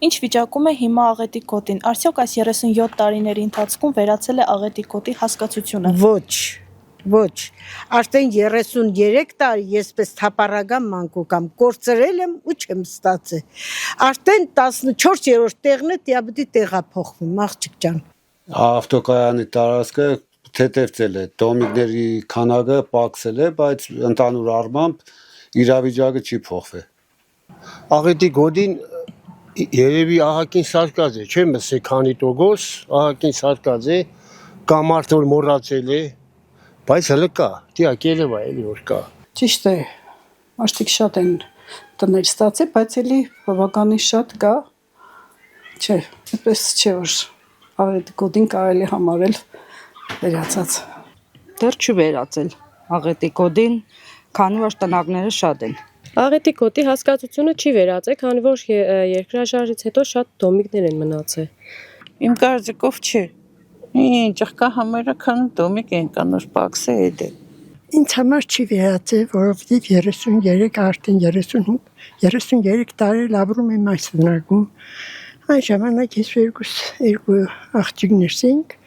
Ինչ վիճակում է հիմա Աղետի գոտին, արդյոք այս 37 տարիների ընթացքում վերացել է Աղետի գոտի հասկացությունը։ Ոչ, արդեն 33 տարի եսպես թափառական մանկուկամ, կորցրել եմ ու չեմ ստացել, արդեն 14-րդ տեղն է տիաբդի տեղափոխվում, աղջիկ ջան։ Ավտոկայանի տարածքը թեթևցել է, դոմիկների քանակը պակսել է, բայց ընդհանուր առմամբ իրավիճակը չի փոխվել։ Աղետի գոտին երևի ահագին սարկած է, չեմ ասել քանի տոկոս, ահագին սարկած է, կամ արդեն որ մոռացել է, բայց հələ կա, դիակ երևա էլի որ կա։ Ճիշտ է, մարդիկ շատ են տներ ստացել, բայց էլի բավականին շատ կա, չէ, այդպես չէ որ Աղետի գոտին կարելի համարել վերացած։ Դեռ չի վերացել Աղետի գոտին, քանի որ տնակները շատ են։ Աղետի գոտի հասկացությունը չի վերացել, քանի որ երկրաշարժից հետո շատ դոմիկներ են մնացել։ Իմ կարծիքով չէ։ Ճղկա համարը քան դոմիկ են կանոր պակսը էդ է։ Ինձ համար չի վերացել, որովհետև 33 արդեն 33 տարի ապրում եմ այս բնակում։ Այն ժամանակ ես երկու աղջիկներ էինք,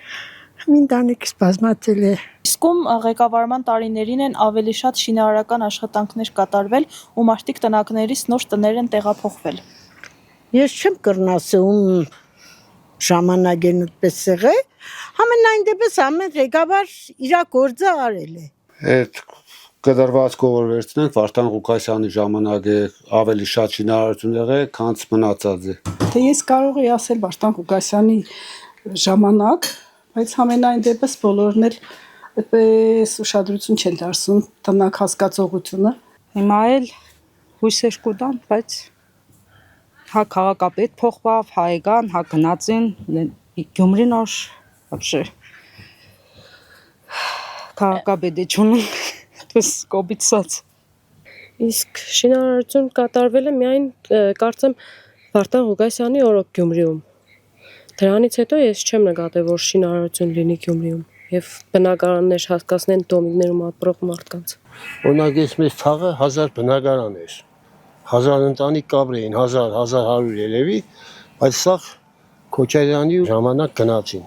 ընտանիքս բազմացել է։ Իսկում ղեկավարման տարիներին են ավելի շատ շինարարական աշխատանքներ կատարվել ու մարդիկ տնակներից նոր տներ են տեղափոխվել։ Ես չեմ կրնասում ժամանակեն այդպես եղել, համենայն դեպս ամեն ղեկավար իր գործը արել է։ Այդ կդրվածքով որ վերցնենք Վարդան Ղուկասյանի ժամանակ է ավելի շատ շինարարություն եղել, քան մնացած է։ Թե ես կարող եի ասել Վարդան Ղուկասյանի ժամանակ, բայց համենայն դեպս բոլորն էլ այդպես ուշադրություն չեն դարձնում տնակ հասկացողությունը։ Հիմա էլ հույսեր կուտան, բայց հա քաղաքապետ փոխվավ, հա եկան, հա գնացին, Գյումրին աշ вообще քաղաքապետի չունենք, այդպես կոպիցած։ Իսկ շինարարություն կատարվել է միայն կարծեմ Վարդան Ղուկասյանի օրոք Գյումրիում։ Դրանից հետո ես չեմ նկատել, որ շինարարություն լինի Գյումրիում եւ բնակարաններ հասկացնեն դոմիկներում ապրող մարդկանց։ Օրինակ ես մեծ թաղը 1000 բնակարան էր, 1000 ընտանիք կաբր էին, 1000-1100 երևի, բայց սա Քոչարյանի ժամանակ գնացին։